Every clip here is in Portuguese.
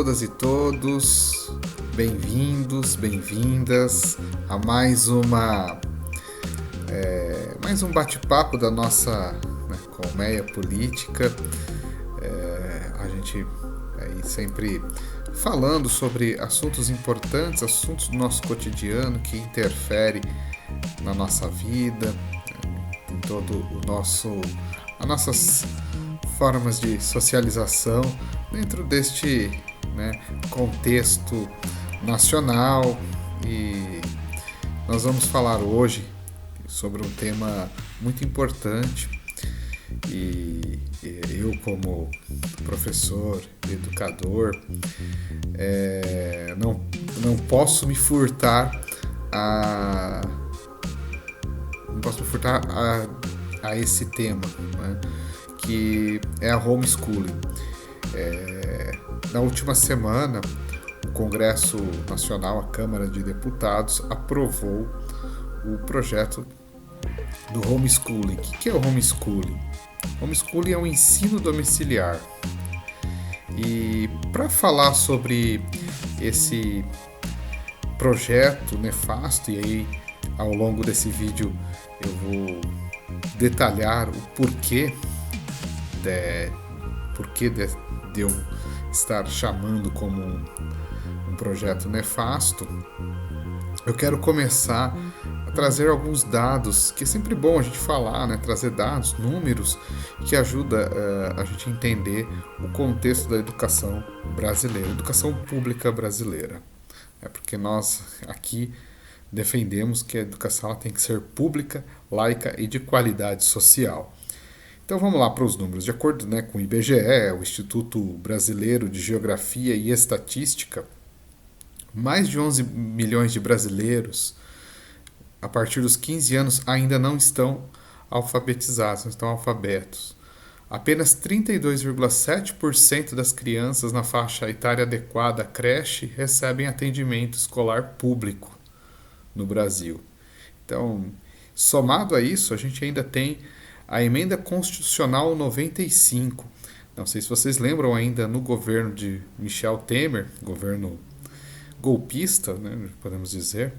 todas e todos, bem-vindos, bem-vindas a mais um bate-papo da nossa colmeia política. A gente aí sempre falando sobre assuntos importantes, assuntos do nosso cotidiano que interferem na nossa vida, em todo as nossas formas de socialização dentro deste contexto nacional. E nós vamos falar hoje sobre um tema muito importante e eu, como professor, educador, não posso me furtar a esse tema, né, que é a homeschooling. Na última semana, o Congresso Nacional, a Câmara de Deputados, aprovou o projeto do homeschooling. O que é o homeschooling? Homeschooling é um ensino domiciliar. E para falar sobre esse projeto nefasto, e aí ao longo desse vídeo eu vou detalhar o porquê de eu estar chamando como um projeto nefasto, eu quero começar a trazer alguns dados, que é sempre bom a gente falar, né? Trazer dados, números, que ajuda a gente a entender o contexto da educação brasileira, educação pública brasileira. Porque nós aqui defendemos que a educação ela tem que ser pública, laica e de qualidade social. Então vamos lá para os números. De acordo com o IBGE, o Instituto Brasileiro de Geografia e Estatística, mais de 11 milhões de brasileiros, a partir dos 15 anos, ainda não estão alfabetizados, não estão alfabetos. Apenas 32,7% das crianças na faixa etária adequada à creche recebem atendimento escolar público no Brasil. Então, somado a isso, a gente ainda tem a Emenda Constitucional 95. Não sei se vocês lembram, ainda no governo de Michel Temer, governo golpista, né, podemos dizer,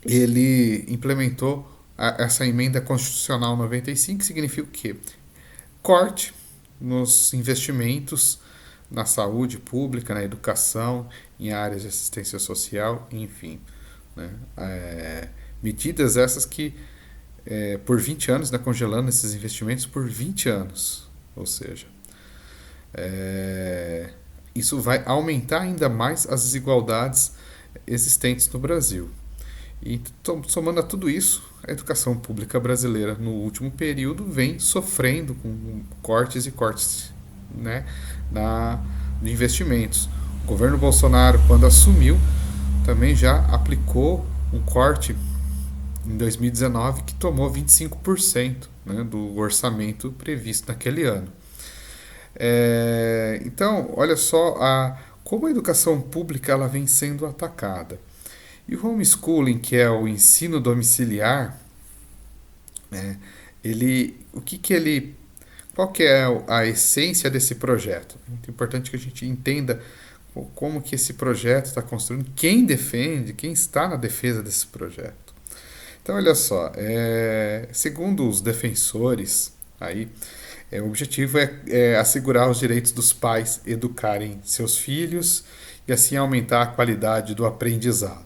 ele implementou essa Emenda Constitucional 95, que significa o quê? Corte nos investimentos na saúde pública, na educação, em áreas de assistência social, enfim. Medidas essas que por 20 anos, congelando esses investimentos por 20 anos. Ou seja, isso vai aumentar ainda mais as desigualdades existentes no Brasil. E somando a tudo isso, a educação pública brasileira no último período vem sofrendo com cortes de investimentos. O governo Bolsonaro, quando assumiu, também já aplicou um corte em 2019 que tomou 25% do orçamento previsto naquele ano. Então, olha só como a educação pública ela vem sendo atacada. E o homeschooling, que é o ensino domiciliar, qual que é a essência desse projeto? É muito importante que a gente entenda como que esse projeto está construindo, quem defende, quem está na defesa desse projeto. Então, olha só, segundo os defensores, o objetivo é assegurar os direitos dos pais educarem seus filhos e assim aumentar a qualidade do aprendizado.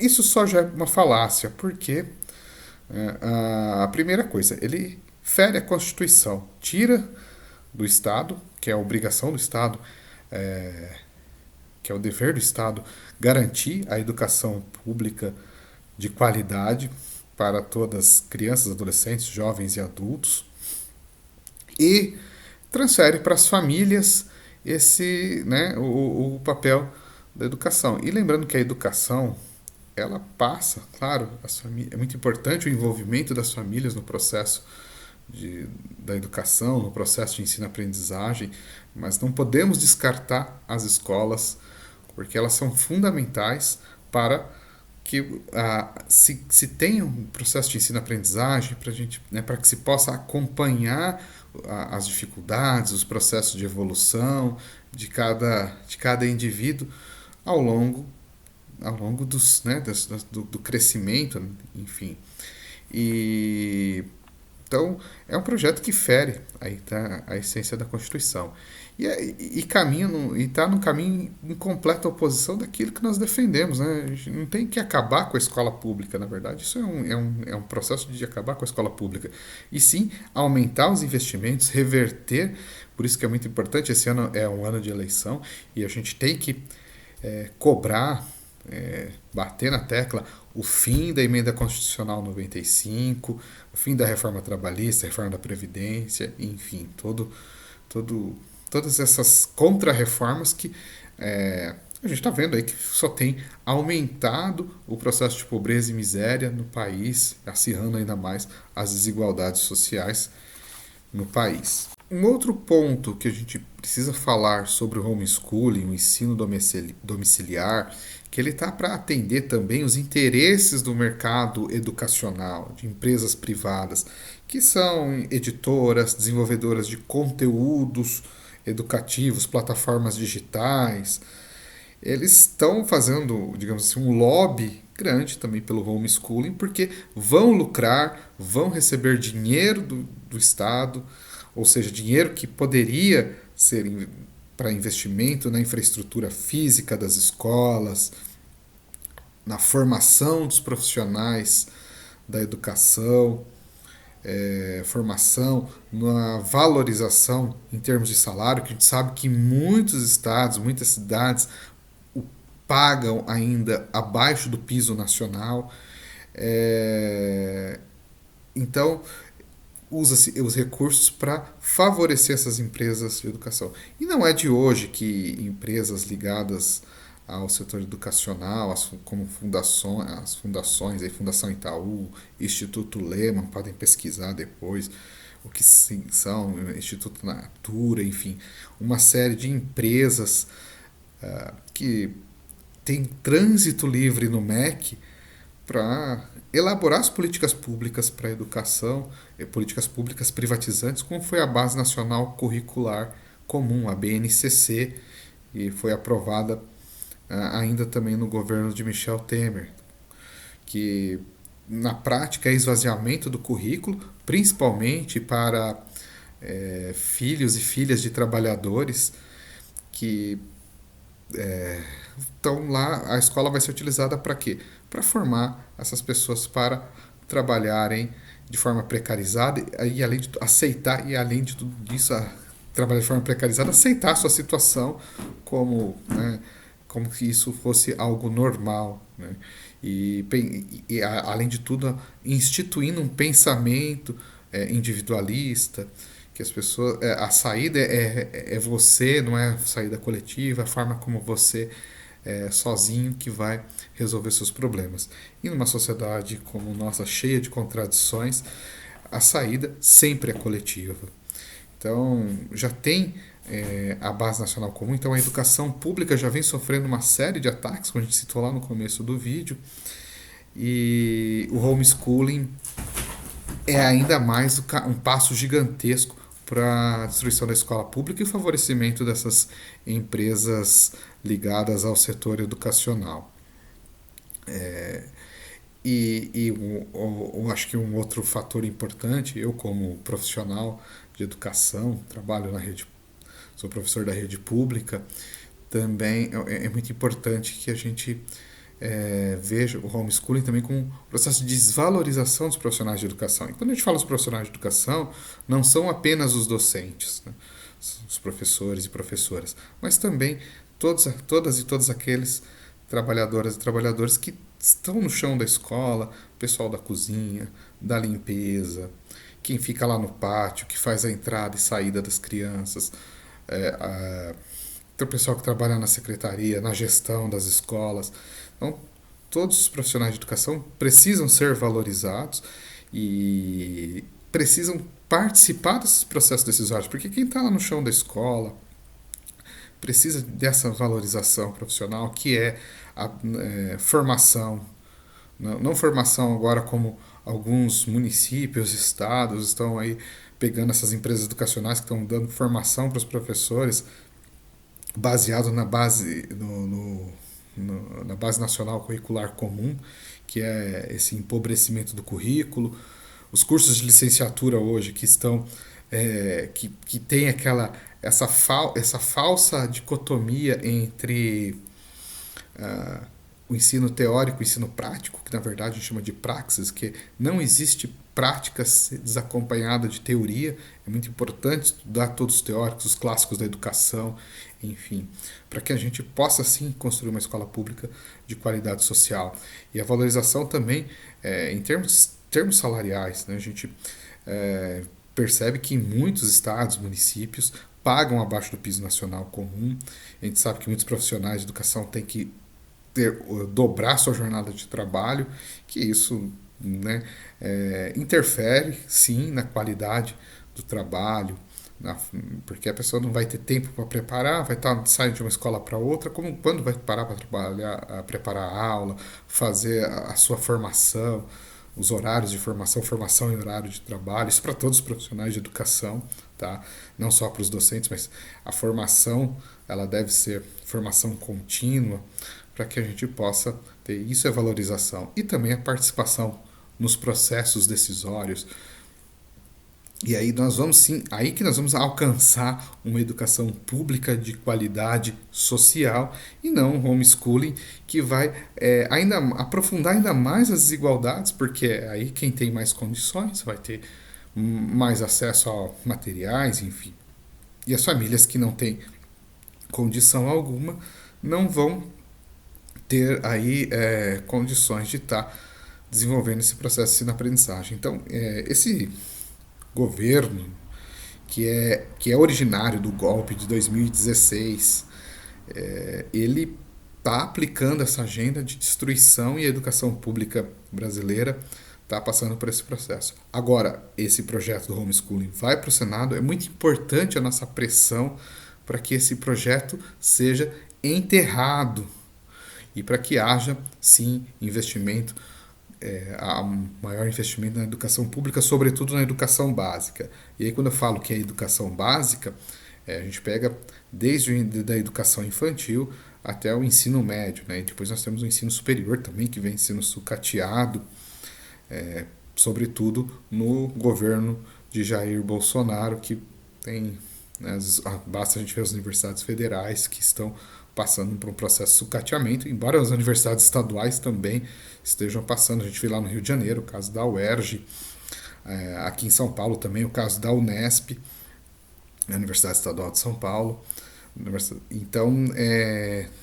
Isso só já é uma falácia, porque a primeira coisa, ele fere a Constituição, tira do Estado, que é a obrigação do Estado, que é o dever do Estado, garantir a educação pública de qualidade para todas as crianças, adolescentes, jovens e adultos, e transfere para as famílias o papel da educação. E lembrando que a educação ela passa, claro, é muito importante o envolvimento das famílias no processo da educação, no processo de ensino-aprendizagem, mas não podemos descartar as escolas, porque elas são fundamentais para que que se tem um processo de ensino-aprendizagem para gente, né, para que se possa acompanhar as dificuldades, os processos de evolução de cada indivíduo ao longo, ao longo do crescimento, enfim. E então é um projeto que fere aí tá a essência da Constituição e está no caminho em completa oposição daquilo que nós defendemos, né? A gente não tem que acabar com a escola pública, na verdade. Isso é um processo de acabar com a escola pública. E sim aumentar os investimentos, reverter. Por isso que é muito importante, esse ano é um ano de eleição e a gente tem que cobrar, bater na tecla o fim da emenda constitucional 95, o fim da reforma trabalhista, a reforma da Previdência, enfim, todas essas contra-reformas que a gente está vendo aí que só tem aumentado o processo de pobreza e miséria no país, acirrando ainda mais as desigualdades sociais no país. Um outro ponto que a gente precisa falar sobre o homeschooling, o ensino domiciliar, que ele está para atender também os interesses do mercado educacional, de empresas privadas, que são editoras, desenvolvedoras de conteúdos educativos, plataformas digitais. Eles estão fazendo, digamos assim, um lobby grande também pelo homeschooling, porque vão lucrar, vão receber dinheiro do Estado, ou seja, dinheiro que poderia ser para investimento na infraestrutura física das escolas, na formação dos profissionais da educação, formação, na valorização em termos de salário, que a gente sabe que muitos estados, muitas cidades pagam ainda abaixo do piso nacional. Então, usa-se os recursos para favorecer essas empresas de educação. E não é de hoje que empresas ligadas ao setor educacional, como as fundações, a Fundação Itaú, Instituto Lehman, podem pesquisar depois o que sim, são, Instituto Natura, enfim, uma série de empresas que tem trânsito livre no MEC para elaborar as políticas públicas para a educação, políticas públicas privatizantes, como foi a Base Nacional Curricular Comum, a BNCC, e foi aprovada ainda também no governo de Michel Temer, que na prática é esvaziamento do currículo, principalmente para filhos e filhas de trabalhadores que então lá a escola vai ser utilizada para quê? Para formar essas pessoas para trabalharem de forma precarizada e além de aceitar e além de tudo isso trabalhar de forma precarizada, aceitar a sua situação como, né, como se isso fosse algo normal, né? Além de tudo instituindo um pensamento individualista, que as pessoas a saída é você, não é a saída coletiva, a forma como você sozinho que vai resolver seus problemas. E numa sociedade como nossa, cheia de contradições, a saída sempre é coletiva. Então já tem a Base Nacional Comum, então a educação pública já vem sofrendo uma série de ataques, como a gente citou lá no começo do vídeo, e o homeschooling é ainda mais um passo gigantesco para a destruição da escola pública e o favorecimento dessas empresas ligadas ao setor educacional. Eu acho que um outro fator importante, eu como profissional de educação, trabalho na rede, sou professor da rede pública, também é muito importante que a gente veja o homeschooling também como um processo de desvalorização dos profissionais de educação. E quando a gente fala dos profissionais de educação, não são apenas os docentes, né, os professores e professoras, mas também todas e todos aqueles trabalhadoras e trabalhadores que estão no chão da escola, o pessoal da cozinha, da limpeza, quem fica lá no pátio, que faz a entrada e saída das crianças, tem o pessoal que trabalha na secretaria, na gestão das escolas. Então, todos os profissionais de educação precisam ser valorizados e precisam participar desses processos decisórios, porque quem está lá no chão da escola precisa dessa valorização profissional, que é a formação não formação agora como alguns municípios, estados estão aí pegando essas empresas educacionais que estão dando formação para os professores baseado na base na base nacional curricular comum, que é esse empobrecimento do currículo, os cursos de licenciatura hoje que estão que tem essa falsa dicotomia entre o ensino teórico e o ensino prático, que na verdade a gente chama de praxis, que não existe prática desacompanhada de teoria. É muito importante estudar todos os teóricos, os clássicos da educação, enfim, para que a gente possa sim construir uma escola pública de qualidade social. E a valorização também em termos salariais, né? A gente percebe que em muitos estados, municípios, pagam abaixo do piso nacional comum. A gente sabe que muitos profissionais de educação têm que dobrar sua jornada de trabalho, que isso, né, interfere sim na qualidade do trabalho, porque a pessoa não vai ter tempo para preparar, vai estar saindo de uma escola para outra, como quando vai parar para trabalhar, preparar a aula, fazer a sua formação, os horários de formação e horário de trabalho, isso para todos os profissionais de educação, tá? Não só para os docentes, mas a formação ela deve ser formação contínua, para que a gente possa ter isso, é valorização, e também a participação nos processos decisórios. E aí nós vamos sim, aí que nós vamos alcançar uma educação pública de qualidade social e não um homeschooling que vai ainda aprofundar ainda mais as desigualdades, porque aí quem tem mais condições vai ter mais acesso a materiais, enfim. E as famílias que não têm condição alguma não vão ter aí condições de estar desenvolvendo esse processo de ensino-aprendizagem. Então, esse governo que é originário do golpe de 2016, ele está aplicando essa agenda de destruição e a educação pública brasileira está passando por esse processo. Agora, esse projeto do homeschooling vai para o Senado, é muito importante a nossa pressão para que esse projeto seja enterrado e para que haja, sim, investimento, maior investimento na educação pública, sobretudo na educação básica. E aí quando eu falo que é educação básica, a gente pega desde a educação infantil até o ensino médio, né? E depois nós temos o ensino superior também, que vem sendo sucateado, sobretudo no governo de Jair Bolsonaro, que tem, né, basta a gente ver as universidades federais que estão passando por um processo de sucateamento, embora as universidades estaduais também estejam passando. A gente vê lá no Rio de Janeiro o caso da UERJ, aqui em São Paulo também o caso da Unesp, a Universidade Estadual de São Paulo. Então,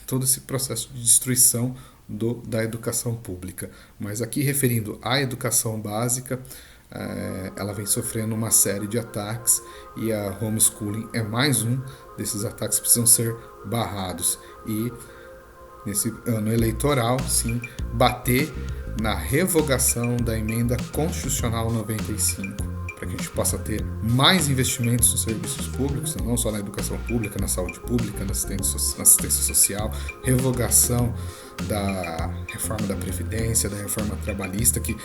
todo esse processo de destruição da educação pública. Mas aqui, referindo à educação básica, ela vem sofrendo uma série de ataques e a homeschooling é mais um desses ataques que precisam ser barrados. E nesse ano eleitoral, sim, bater na revogação da emenda constitucional 95, para que a gente possa ter mais investimentos nos serviços públicos, não só na educação pública, na saúde pública, na assistência social, revogação da reforma da Previdência, da reforma trabalhista, que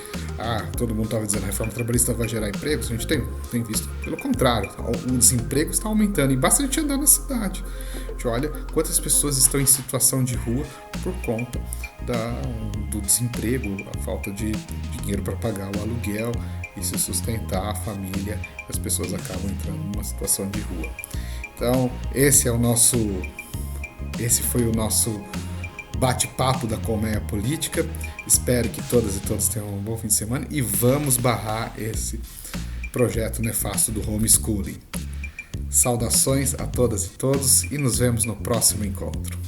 todo mundo estava dizendo a reforma trabalhista vai gerar empregos. A gente tem visto, pelo contrário, o desemprego está aumentando, e basta a gente andar na cidade. A gente olha quantas pessoas estão em situação de rua por conta do desemprego, a falta de dinheiro para pagar o aluguel e se sustentar a família, as pessoas acabam entrando numa situação de rua. Então, esse foi o nosso bate-papo da Colmeia Política. Espero que todas e todos tenham um bom fim de semana e vamos barrar esse projeto nefasto do homeschooling. Saudações a todas e todos e nos vemos no próximo encontro.